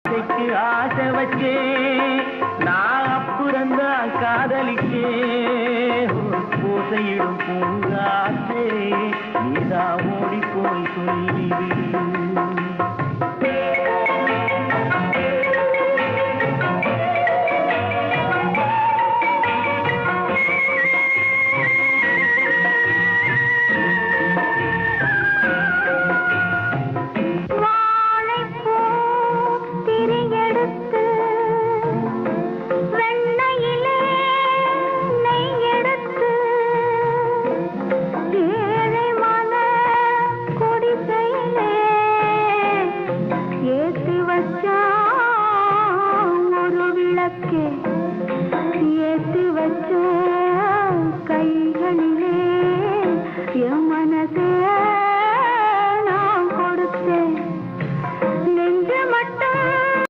ஆசை வச்சே நான் அப்புறந்தான் காதலிக்கே பூசையிடும் பூங்காற்றே நீதான் ஓடி போய் சொல்லிடு